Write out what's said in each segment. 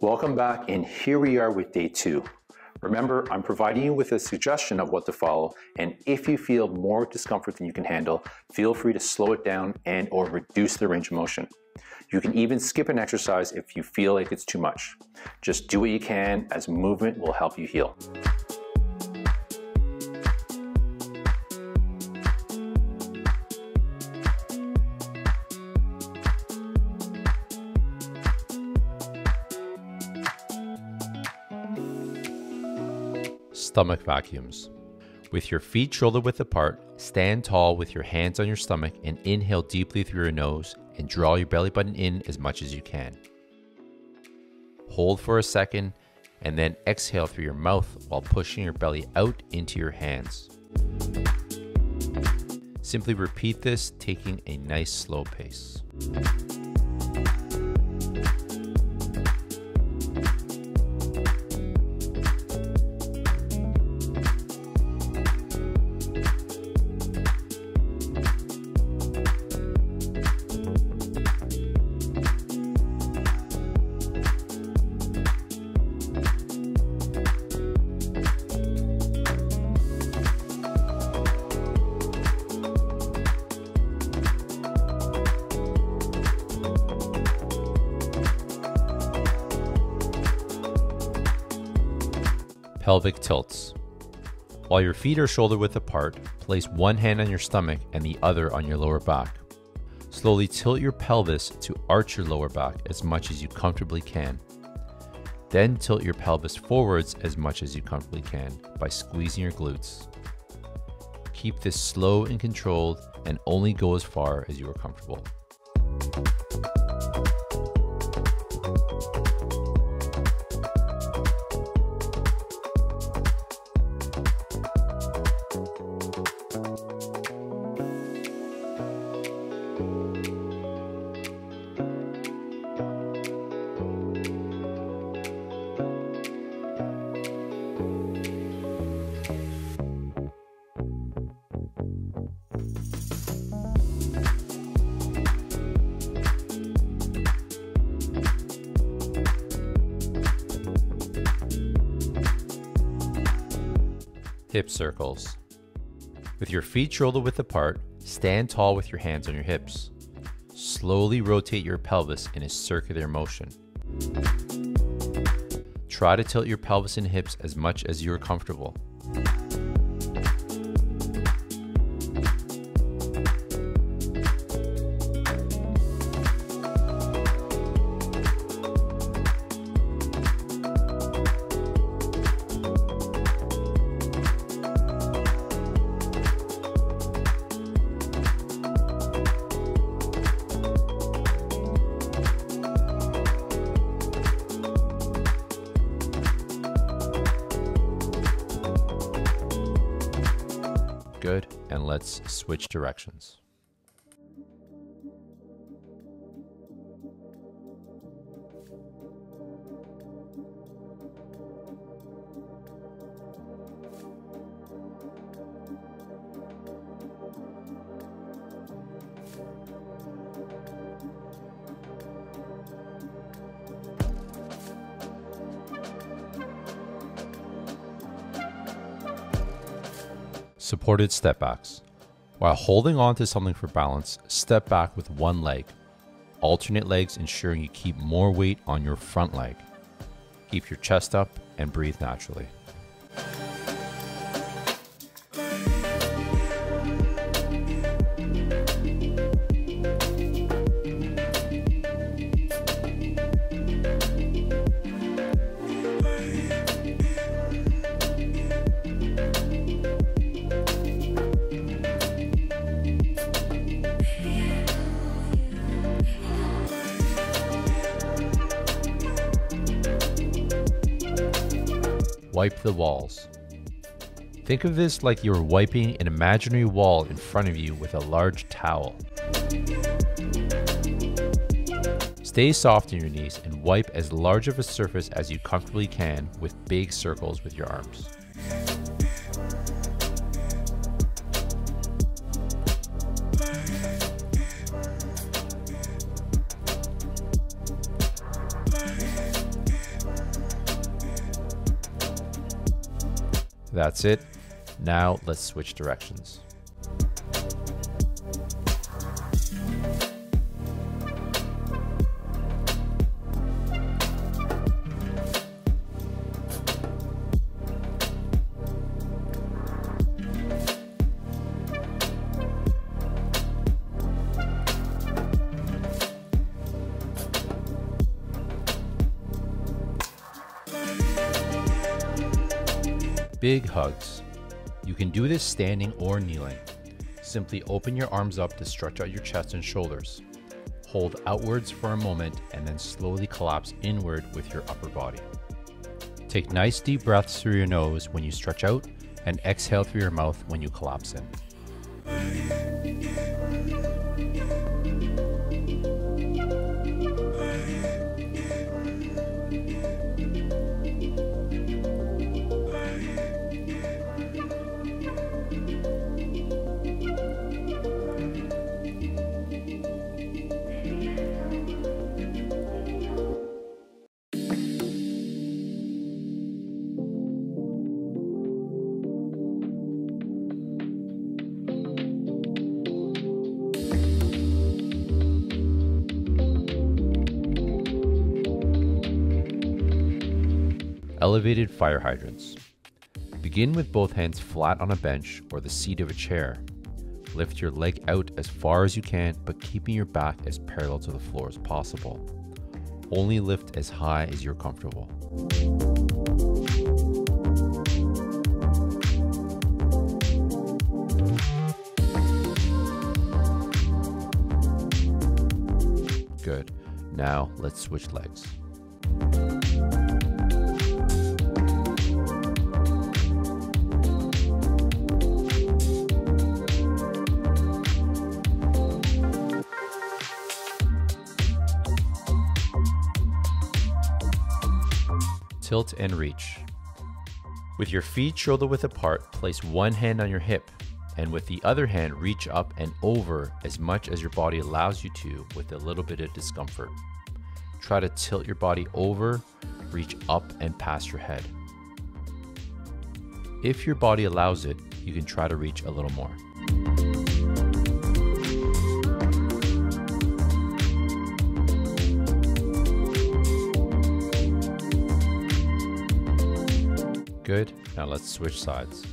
Welcome back, and here we are with day 2. Remember, I'm providing you with a suggestion of what to follow, and if you feel more discomfort than you can handle, feel free to slow it down and or reduce the range of motion. You can even skip an exercise if you feel like it's too much. Just do what you can, as movement will help you heal. Stomach vacuums. With your feet shoulder width apart, stand tall with your hands on your stomach and inhale deeply through your nose and draw your belly button in as much as you can. Hold for a second and then exhale through your mouth while pushing your belly out into your hands. Simply repeat this, taking a nice slow pace. Pelvic tilts. While your feet are shoulder width apart, place one hand on your stomach and the other on your lower back. Slowly tilt your pelvis to arch your lower back as much as you comfortably can. Then tilt your pelvis forwards as much as you comfortably can by squeezing your glutes. Keep this slow and controlled and only go as far as you are comfortable. Hip circles. With your feet shoulder width apart, stand tall with your hands on your hips. Slowly rotate your pelvis in a circular motion. Try to tilt your pelvis and hips as much as you are comfortable. Good, and let's switch directions. Supported step backs. While holding on to something for balance, step back with one leg. Alternate legs, ensuring you keep more weight on your front leg. Keep your chest up and breathe naturally. Wipe the walls. Think of this like you're wiping an imaginary wall in front of you with a large towel. Stay soft in your knees and wipe as large of a surface as you comfortably can with big circles with your arms. That's it. Now let's switch directions. Big hugs. You can do this standing or kneeling. Simply open your arms up to stretch out your chest and shoulders. Hold outwards for a moment and then slowly collapse inward with your upper body. Take nice deep breaths through your nose when you stretch out and exhale through your mouth when you collapse in. Elevated fire hydrants. Begin with both hands flat on a bench or the seat of a chair. Lift your leg out as far as you can, but keeping your back as parallel to the floor as possible. Only lift as high as you're comfortable. Good. Now let's switch legs. Tilt and reach. With your feet shoulder width apart, place one hand on your hip, and with the other hand reach up and over as much as your body allows you to with a little bit of discomfort. Try to tilt your body over, reach up and past your head. If your body allows it, you can try to reach a little more. Good. Now let's switch sides.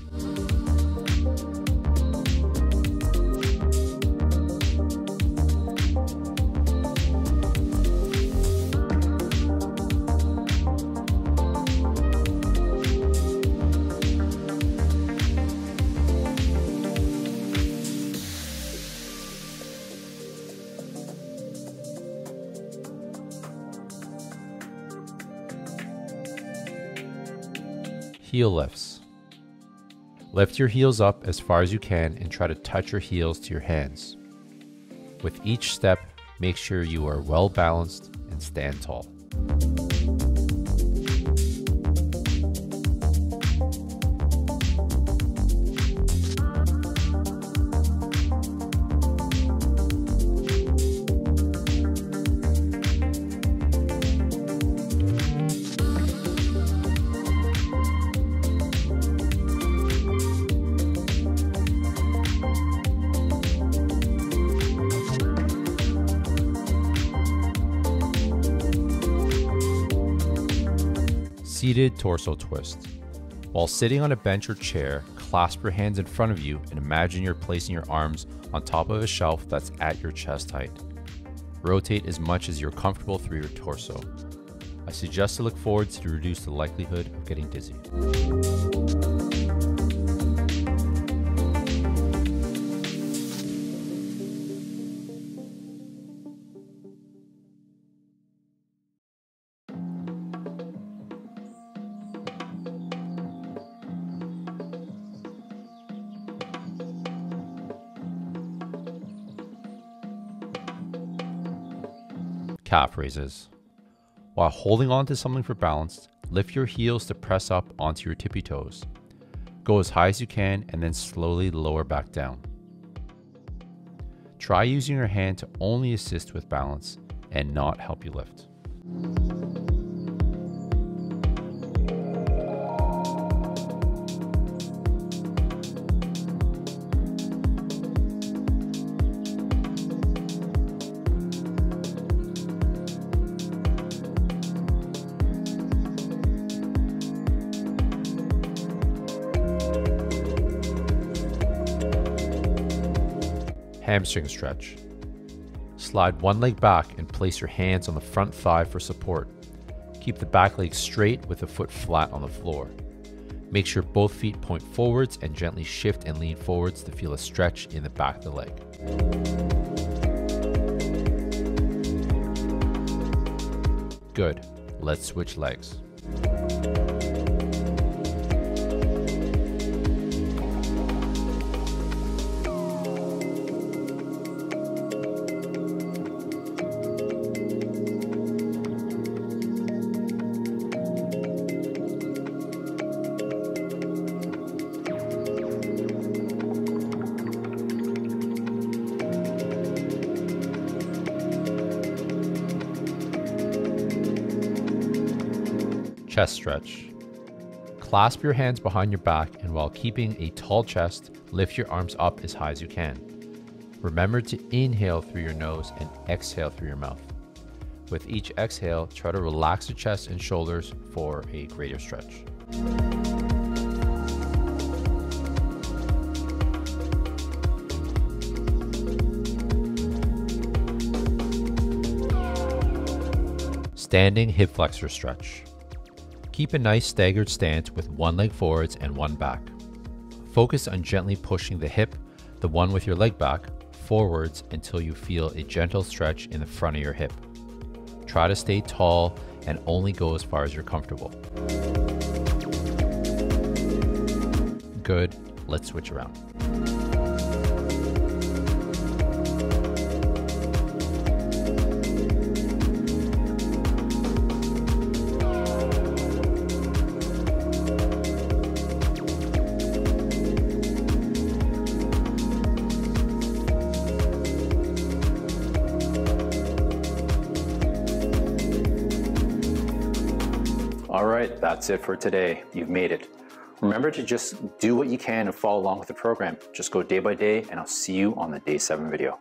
Heel lifts. Lift your heels up as far as you can and try to touch your heels to your hands. With each step, make sure you are well balanced and stand tall. Seated torso twist. While sitting on a bench or chair, clasp your hands in front of you and imagine you're placing your arms on top of a shelf that's at your chest height. Rotate as much as you're comfortable through your torso. I suggest to look forwards to reduce the likelihood of getting dizzy. Calf raises. While holding on to something for balance, lift your heels to press up onto your tippy toes. Go as high as you can and then slowly lower back down. Try using your hand to only assist with balance and not help you lift. Hamstring stretch. Slide one leg back and place your hands on the front thigh for support. Keep the back leg straight with the foot flat on the floor. Make sure both feet point forwards and gently shift and lean forwards to feel a stretch in the back of the leg. Good. Let's switch legs. Chest stretch. Clasp your hands behind your back and while keeping a tall chest, lift your arms up as high as you can. Remember to inhale through your nose and exhale through your mouth. With each exhale, try to relax the chest and shoulders for a greater stretch. Standing hip flexor stretch. Keep a nice staggered stance with one leg forwards and one back. Focus on gently pushing the hip, the one with your leg back, forwards until you feel a gentle stretch in the front of your hip. Try to stay tall and only go as far as you're comfortable. Good, let's switch around. All right, that's it for today. You've made it. Remember to just do what you can and follow along with the program. Just go day by day, and I'll see you on the day 7 video.